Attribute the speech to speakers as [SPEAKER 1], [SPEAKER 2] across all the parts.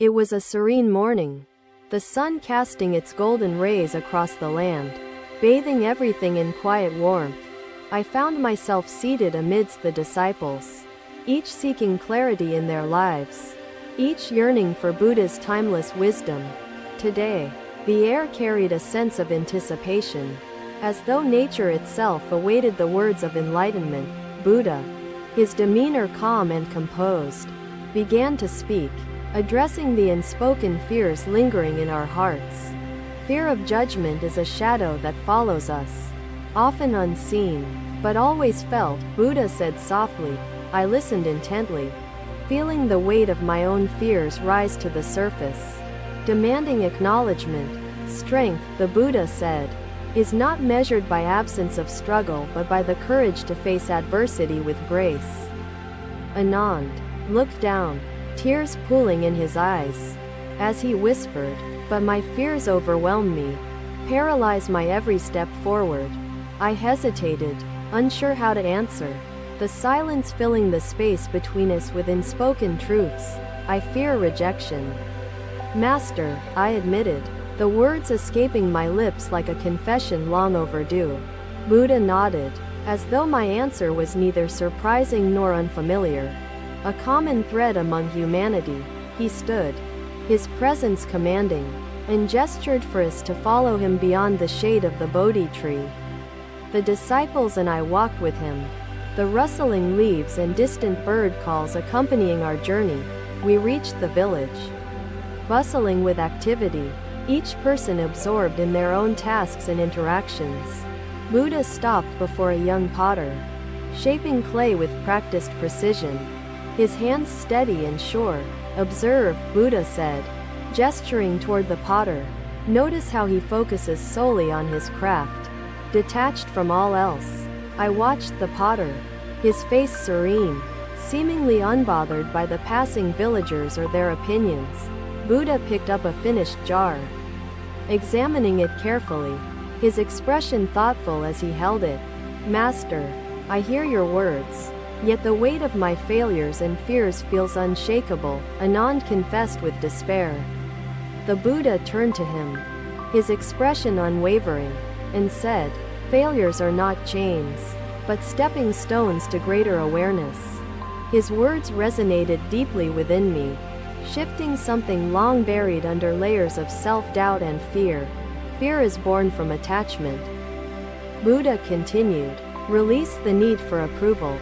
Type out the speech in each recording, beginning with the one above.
[SPEAKER 1] It was a serene morning, the sun casting its golden rays across the land, bathing everything in quiet warmth. I found myself seated amidst the disciples, each seeking clarity in their lives, each yearning for Buddha's timeless wisdom. Today, the air carried a sense of anticipation, as though nature itself awaited the words of enlightenment. Buddha, his demeanor calm and composed, began to speak, addressing the unspoken fears lingering in our hearts. Fear of judgment is a shadow that follows us, often unseen, but always felt, Buddha said softly. I listened intently, feeling the weight of my own fears rise to the surface, demanding acknowledgement. Strength, the Buddha said, is not measured by absence of struggle but by the courage to face adversity with grace. Anand looked down, tears pooling in his eyes, as he whispered, but my fears overwhelmed me, paralyzed my every step forward. I hesitated, unsure how to answer, the silence filling the space between us with unspoken truths. I fear rejection, Master, I admitted, the words escaping my lips like a confession long overdue. Buddha nodded, as though my answer was neither surprising nor unfamiliar. A common thread among humanity. He stood, his presence commanding, and gestured for us to follow him beyond the shade of the Bodhi tree. The disciples and I walked with him, the rustling leaves and distant bird calls accompanying our journey. We reached the village, bustling with activity, each person absorbed in their own tasks and interactions. Buddha stopped before a young potter, shaping clay with practiced precision, his hands steady and sure. Observe, Buddha said, gesturing toward the potter. Notice how he focuses solely on his craft, detached from all else. I watched the potter, his face serene, seemingly unbothered by the passing villagers or their opinions. Buddha picked up a finished jar, examining it carefully, his expression thoughtful as he held it. Master, I hear your words, yet the weight of my failures and fears feels unshakable, Anand confessed with despair. The Buddha turned to him, his expression unwavering, and said, failures are not chains, but stepping stones to greater awareness. His words resonated deeply within me, shifting something long buried under layers of self-doubt and fear. Fear is born from attachment. Buddha continued, release the need for approval,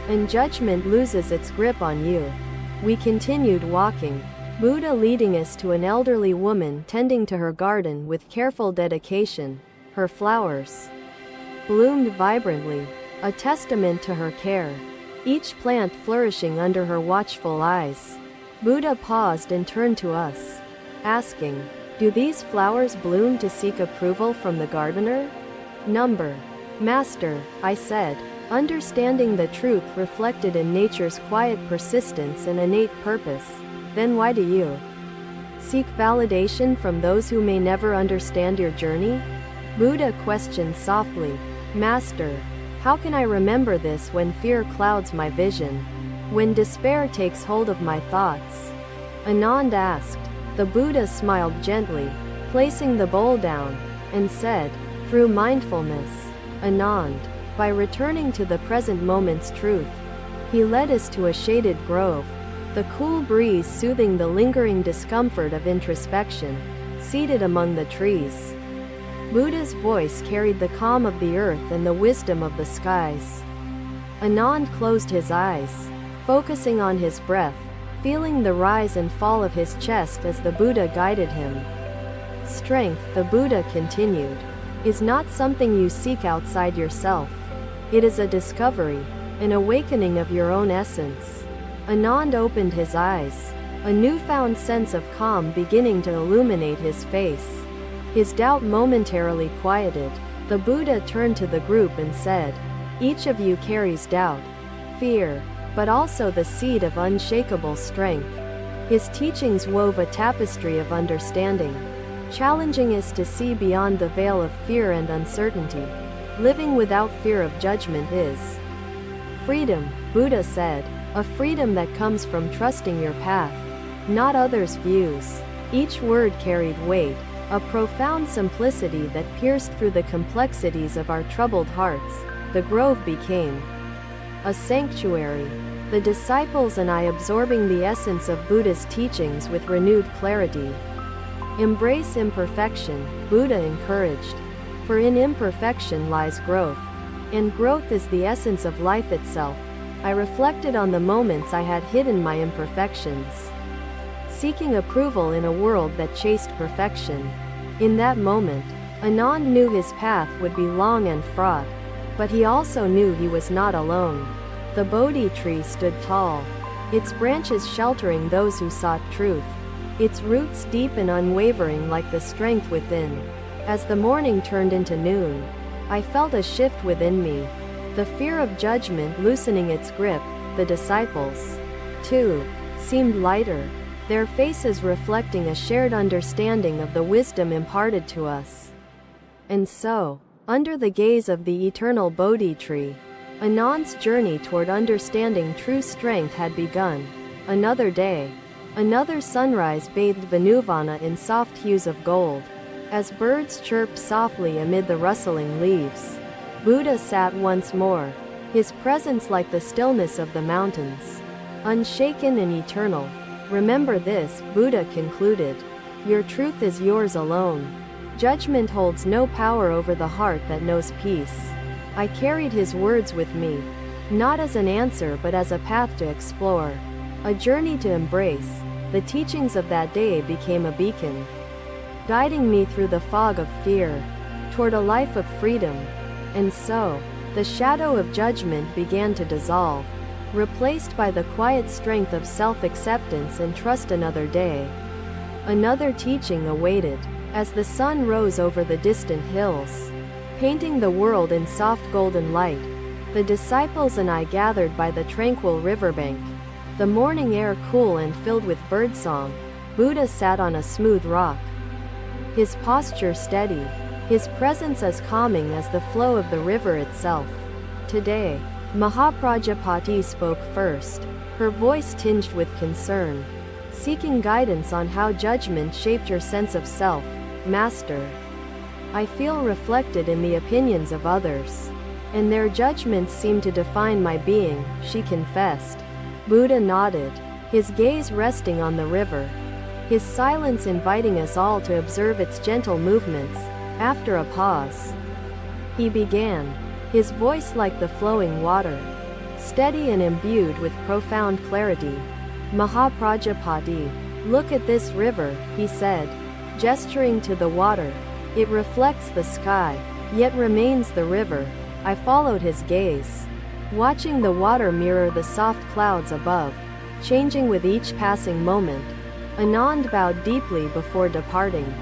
[SPEAKER 1] and judgment loses its grip on you. We continued walking, Buddha leading us to an elderly woman tending to her garden with careful dedication. Her flowers bloomed vibrantly, a testament to her care, each plant flourishing under her watchful eyes. Buddha paused and turned to us, asking, do these flowers bloom to seek approval from the gardener? Number, Master, I said, understanding the truth reflected in nature's quiet persistence and innate purpose. Then why do you seek validation from those who may never understand your journey? Buddha questioned softly, Master, how can I remember this when fear clouds my vision, when despair takes hold of my thoughts? Anand asked. The Buddha smiled gently, placing the bowl down, and said, through mindfulness, Anand, by returning to the present moment's truth. He led us to a shaded grove, the cool breeze soothing the lingering discomfort of introspection. Seated among the trees, Buddha's voice carried the calm of the earth and the wisdom of the skies. Anand closed his eyes, focusing on his breath, feeling the rise and fall of his chest as the Buddha guided him. Strength, the Buddha continued, is not something you seek outside yourself. It is a discovery, an awakening of your own essence. Anand opened his eyes, a newfound sense of calm beginning to illuminate his face. His doubt momentarily quieted. The Buddha turned to the group and said, each of you carries doubt, fear, but also the seed of unshakable strength. His teachings wove a tapestry of understanding, challenging us to see beyond the veil of fear and uncertainty. Living without fear of judgment is freedom, Buddha said, a freedom that comes from trusting your path, not others' views. Each word carried weight, a profound simplicity that pierced through the complexities of our troubled hearts. The grove became a sanctuary, the disciples and I absorbing the essence of Buddha's teachings with renewed clarity. Embrace imperfection, Buddha encouraged. For in imperfection lies growth. And growth is the essence of life itself. I reflected on the moments I had hidden my imperfections, seeking approval in a world that chased perfection. In that moment, Anand knew his path would be long and fraught, but he also knew he was not alone. The Bodhi tree stood tall, its branches sheltering those who sought truth, its roots deep and unwavering like the strength within. As the morning turned into noon, I felt a shift within me, the fear of judgment loosening its grip. The disciples, too, seemed lighter, their faces reflecting a shared understanding of the wisdom imparted to us. And so, under the gaze of the eternal Bodhi tree, Anand's journey toward understanding true strength had begun. Another day, another sunrise bathed Vanuvana in soft hues of gold. As birds chirped softly amid the rustling leaves, Buddha sat once more, his presence like the stillness of the mountains, unshaken and eternal. Remember this, Buddha concluded. Your truth is yours alone. Judgment holds no power over the heart that knows peace. I carried his words with me, not as an answer but as a path to explore, a journey to embrace. The teachings of that day became a beacon, guiding me through the fog of fear, toward a life of freedom. And so, the shadow of judgment began to dissolve, replaced by the quiet strength of self-acceptance and trust. Another day, another teaching awaited. As the sun rose over the distant hills, painting the world in soft golden light, the disciples and I gathered by the tranquil riverbank. The morning air cool and filled with birdsong. Buddha sat on a smooth rock, his posture steady, his presence as calming as the flow of the river itself. Today, Mahaprajapati spoke first, her voice tinged with concern, seeking guidance on how judgment shaped your sense of self. Master, I feel reflected in the opinions of others, and their judgments seem to define my being, she confessed. Buddha nodded, his gaze resting on the river, his silence inviting us all to observe its gentle movements. After a pause, he began, his voice like the flowing water, steady and imbued with profound clarity. Mahaprajapati, look at this river, he said, gesturing to the water. It reflects the sky, yet remains the river. I followed his gaze, watching the water mirror the soft clouds above, changing with each passing moment. Anand bowed deeply before departing,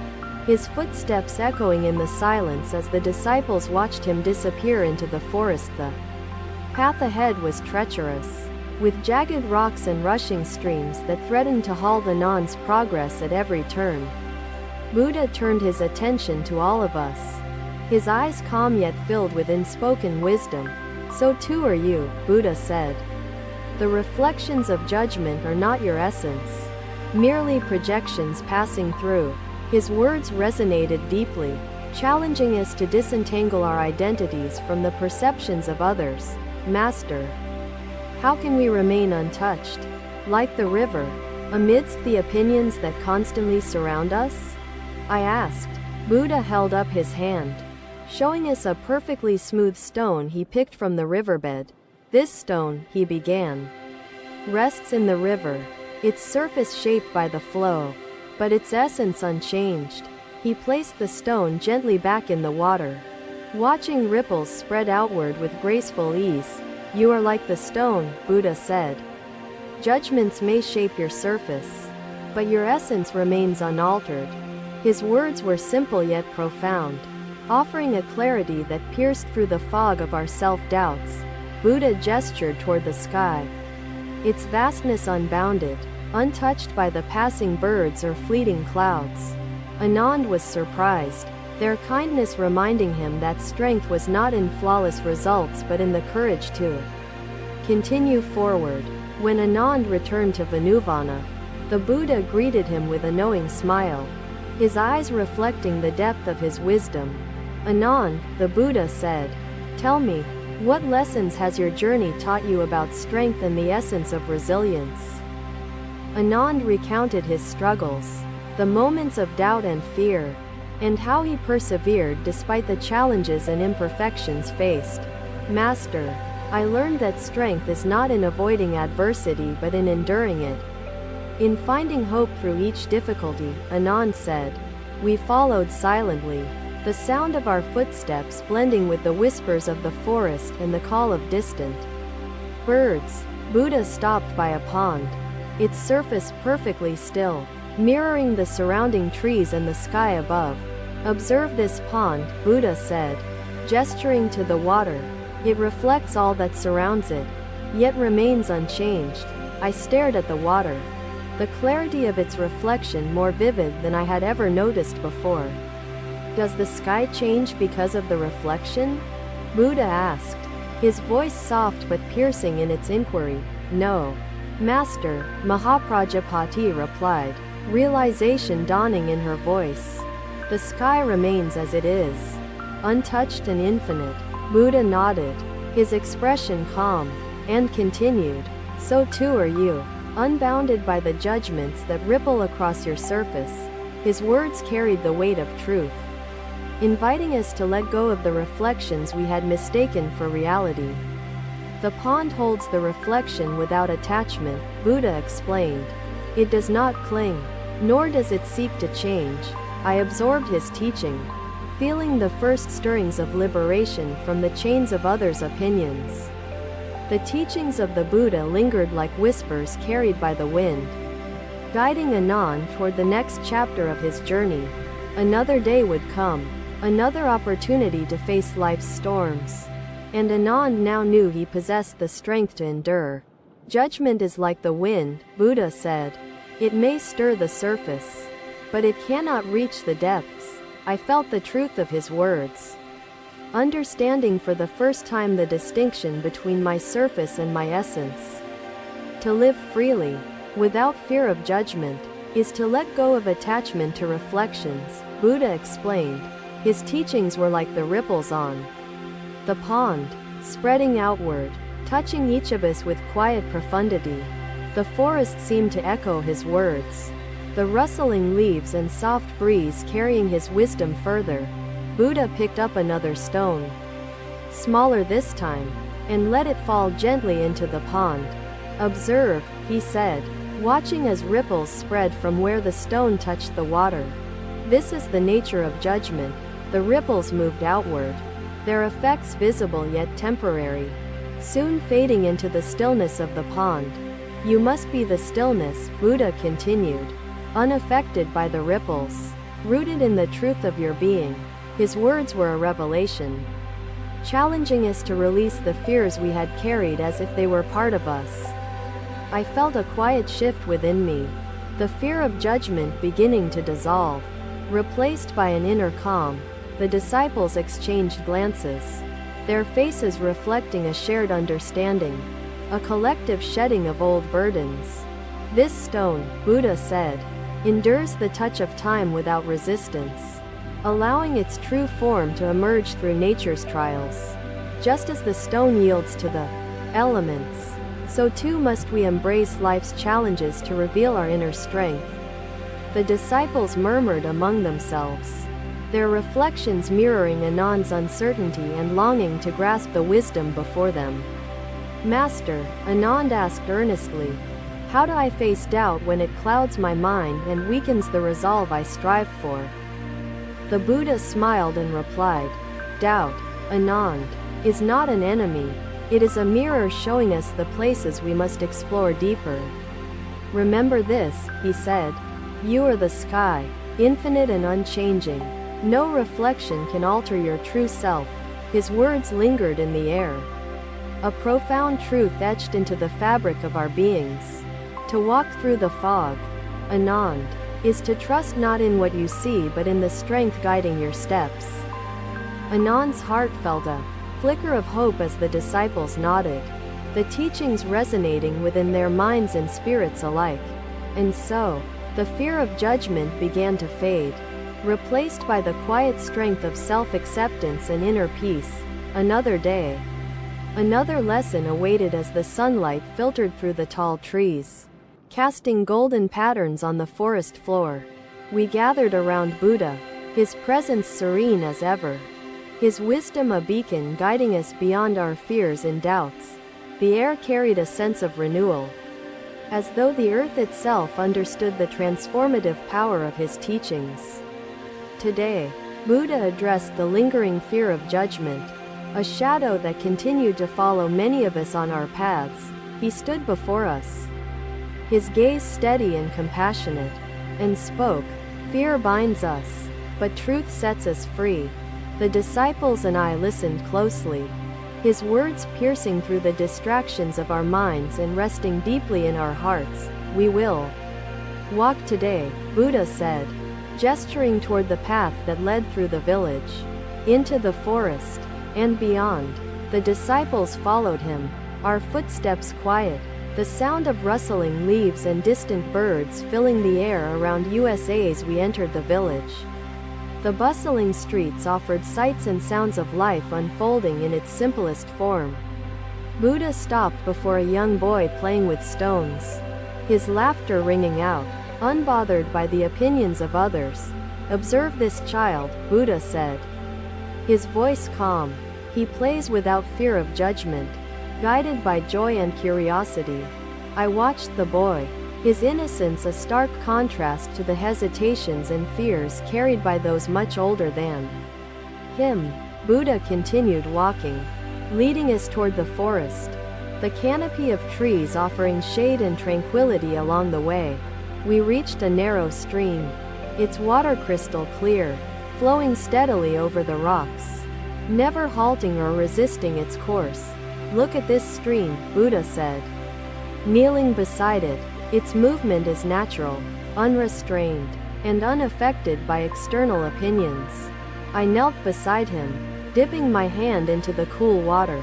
[SPEAKER 1] his footsteps echoing in the silence as the disciples watched him disappear into the forest. The path ahead was treacherous, with jagged rocks and rushing streams that threatened to halt Anand's progress at every turn. Buddha turned his attention to all of us, his eyes calm yet filled with unspoken wisdom. So too are you, Buddha said. The reflections of judgment are not your essence, merely projections passing through. His words resonated deeply, challenging us to disentangle our identities from the perceptions of others. Master, how can we remain untouched, like the river, amidst the opinions that constantly surround us? I asked. Buddha held up his hand, showing us a perfectly smooth stone he picked from the riverbed. This stone, he began, rests in the river, its surface shaped by the flow, but its essence unchanged. He placed the stone gently back in the water, watching ripples spread outward with graceful ease. You are like the stone, Buddha said. Judgments may shape your surface, but your essence remains unaltered. His words were simple yet profound, offering a clarity that pierced through the fog of our self-doubts. Buddha gestured toward the sky, its vastness unbounded, untouched by the passing birds or fleeting clouds. Anand was surprised, their kindness reminding him that strength was not in flawless results but in the courage to continue forward. When Anand returned to Vanuvana, The Buddha greeted him with a knowing smile, his eyes reflecting the depth of his wisdom. "Anand," the Buddha said, "tell me, what lessons has your journey taught you about strength and the essence of resilience?" Anand recounted his struggles, the moments of doubt and fear, and how he persevered despite the challenges and imperfections faced. "Master, I learned that strength is not in avoiding adversity but in enduring it. In finding hope through each difficulty," Anand said. We followed silently, the sound of our footsteps blending with the whispers of the forest and the call of distant birds. Buddha stopped by a pond, its surface perfectly still, mirroring the surrounding trees and the sky above. "Observe this pond," Buddha said, gesturing to the water. "It reflects all that surrounds it, yet remains unchanged." I stared at the water, the clarity of its reflection more vivid than I had ever noticed before. "Does the sky change because of the reflection?" Buddha asked, his voice soft but piercing in its inquiry. "No, Master," Mahaprajapati replied, realization dawning in her voice. "The sky remains as it is, untouched and infinite." Buddha nodded, his expression calm, and continued, "So too are you, unbounded by the judgments that ripple across your surface." His words carried the weight of truth, inviting us to let go of the reflections we had mistaken for reality. "The pond holds the reflection without attachment," Buddha explained. "It does not cling, nor does it seek to change." I absorbed his teaching, feeling the first stirrings of liberation from the chains of others' opinions. The teachings of the Buddha lingered like whispers carried by the wind, guiding Anand toward the next chapter of his journey. Another day would come, another opportunity to face life's storms, and Anand now knew he possessed the strength to endure. "Judgment is like the wind," Buddha said. "It may stir the surface, but it cannot reach the depths." I felt the truth of his words, understanding for the first time the distinction between my surface and my essence. To live freely, without fear of judgment, is to let go of attachment to reflections, Buddha explained. His teachings were like the ripples on the pond, spreading outward, touching each of us with quiet profundity. The forest seemed to echo his words, the rustling leaves and soft breeze carrying his wisdom further. Buddha picked up another stone, smaller this time, and let it fall gently into the pond. "Observe," he said, watching as ripples spread from where the stone touched the water. "This is the nature of judgment." The ripples moved outward, their effects visible yet temporary, soon fading into the stillness of the pond. "You must be the stillness," Buddha continued, unaffected by the ripples, rooted in the truth of your being. His words were a revelation, challenging us to release the fears we had carried as if they were part of us. I felt a quiet shift within me, the fear of judgment beginning to dissolve, replaced by an inner calm. The disciples exchanged glances, their faces reflecting a shared understanding, a collective shedding of old burdens. "This stone," Buddha said, "endures the touch of time without resistance, allowing its true form to emerge through nature's trials. Just as the stone yields to the elements, so too must we embrace life's challenges to reveal our inner strength." The disciples murmured among themselves, their reflections mirroring Anand's uncertainty and longing to grasp the wisdom before them. "Master," Anand asked earnestly, "how do I face doubt when it clouds my mind and weakens the resolve I strive for?" The Buddha smiled and replied, "Doubt, Anand, is not an enemy. It is a mirror showing us the places we must explore deeper. Remember this," he said, "you are the sky, infinite and unchanging. No reflection can alter your true self." His words lingered in the air, a profound truth etched into the fabric of our beings. To walk through the fog, Anand, is to trust not in what you see but in the strength guiding your steps. Anand's heart felt a flicker of hope as the disciples nodded, the teachings resonating within their minds and spirits alike. And so, the fear of judgment began to fade, replaced by the quiet strength of self-acceptance and inner peace. Another day, another lesson awaited as the sunlight filtered through the tall trees, casting golden patterns on the forest floor. We gathered around Buddha, his presence serene as ever, his wisdom a beacon guiding us beyond our fears and doubts. The air carried a sense of renewal, as though the earth itself understood the transformative power of his teachings. Today, Buddha addressed the lingering fear of judgment, a shadow that continued to follow many of us on our paths. He stood before us, his gaze steady and compassionate, and spoke, "Fear binds us, but truth sets us free." The disciples and I listened closely, his words piercing through the distractions of our minds and resting deeply in our hearts. "We will walk today," Buddha said, gesturing toward the path that led through the village, into the forest, and beyond. The disciples followed him, our footsteps quiet, the sound of rustling leaves and distant birds filling the air around us as we entered the village. The bustling streets offered sights and sounds of life unfolding in its simplest form. Buddha stopped before a young boy playing with stones, his laughter ringing out, unbothered by the opinions of others. "Observe this child," Buddha said, his voice calm. "He plays without fear of judgment, guided by joy and curiosity." I watched the boy, his innocence a stark contrast to the hesitations and fears carried by those much older than him. Buddha continued walking, leading us toward the forest, the canopy of trees offering shade and tranquility along the way. We reached a narrow stream, its water crystal clear, flowing steadily over the rocks, never halting or resisting its course. "Look at this stream," Buddha said, kneeling beside it. "Its movement is natural, unrestrained, and unaffected by external opinions." I knelt beside him, dipping my hand into the cool water,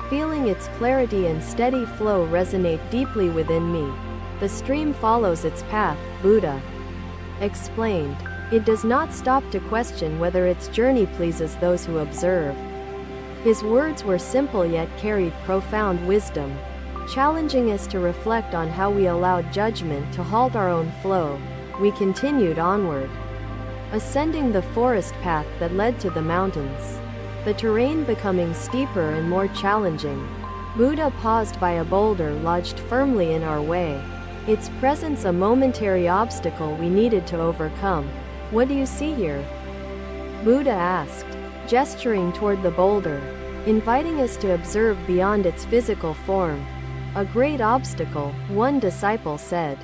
[SPEAKER 1] feeling its clarity and steady flow resonate deeply within me. "The stream follows its path," Buddha explained. "It does not stop to question whether its journey pleases those who observe." His words were simple yet carried profound wisdom, challenging us to reflect on how we allowed judgment to halt our own flow. We continued onward, ascending the forest path that led to the mountains, the terrain becoming steeper and more challenging. Buddha paused by a boulder lodged firmly in our way, its presence a momentary obstacle we needed to overcome. "What do you see here?" Buddha asked, gesturing toward the boulder, inviting us to observe beyond its physical form. "A great obstacle," one disciple said,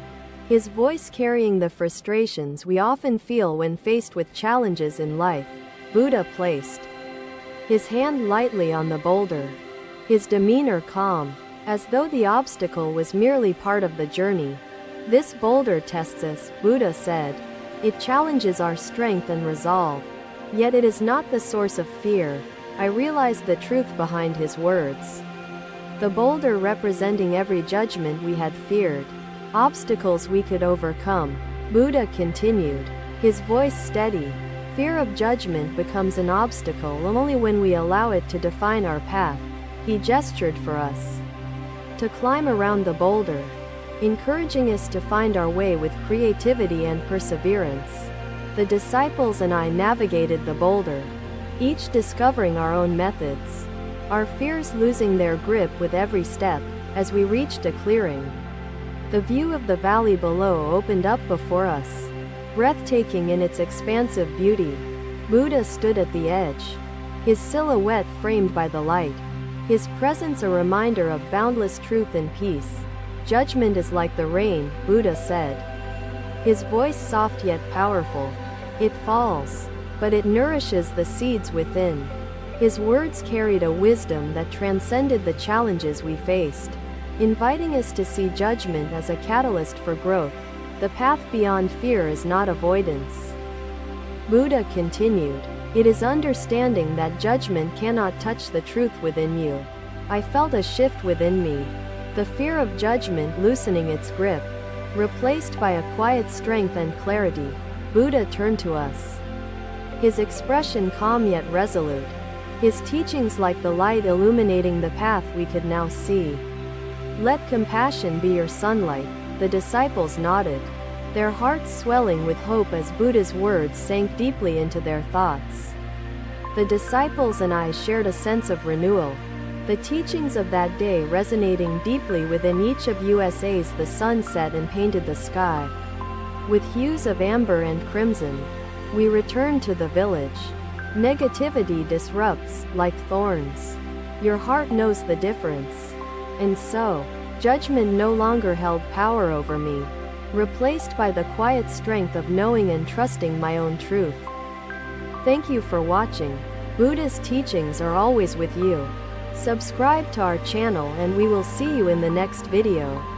[SPEAKER 1] his voice carrying the frustrations we often feel when faced with challenges in life. Buddha placed his hand lightly on the boulder, his demeanor calm, as though the obstacle was merely part of the journey. "This boulder tests us," Buddha said. "It challenges our strength and resolve. Yet it is not the source of fear." I realized the truth behind his words. The boulder representing every judgment we had feared, obstacles we could overcome. Buddha continued, his voice steady. "Fear of judgment becomes an obstacle only when we allow it to define our path." He gestured for us to climb around the boulder, encouraging us to find our way with creativity and perseverance. The disciples and I navigated the boulder, each discovering our own methods, our fears losing their grip with every step. As we reached a clearing, the view of the valley below opened up before us, breathtaking in its expansive beauty. Buddha stood at the edge, his silhouette framed by the light, his presence a reminder of boundless truth and peace. "Judgment is like the rain," Buddha said, his voice soft yet powerful. "It falls, but it nourishes the seeds within." His words carried a wisdom that transcended the challenges we faced, inviting us to see judgment as a catalyst for growth. The path beyond fear is not avoidance. Buddha continued, it is understanding that judgment cannot touch the truth within you. I felt a shift within me, the fear of judgment loosening its grip. Replaced by a quiet strength and clarity, Buddha turned to us. His expression calm yet resolute. His teachings like the light illuminating the path we could now see. Let compassion be your sunlight, the disciples nodded, their hearts swelling with hope as Buddha's words sank deeply into their thoughts. The disciples and I shared a sense of renewal, the teachings of that day resonating deeply within each of us as the sun set and painted the sky with hues of amber and crimson. We returned to the village. Negativity disrupts, like thorns. Your heart knows the difference. And so, judgment no longer held power over me, replaced by the quiet strength of knowing and trusting my own truth. Thank you for watching. Buddha's teachings are always with you. Subscribe to our channel and we will see you in the next video.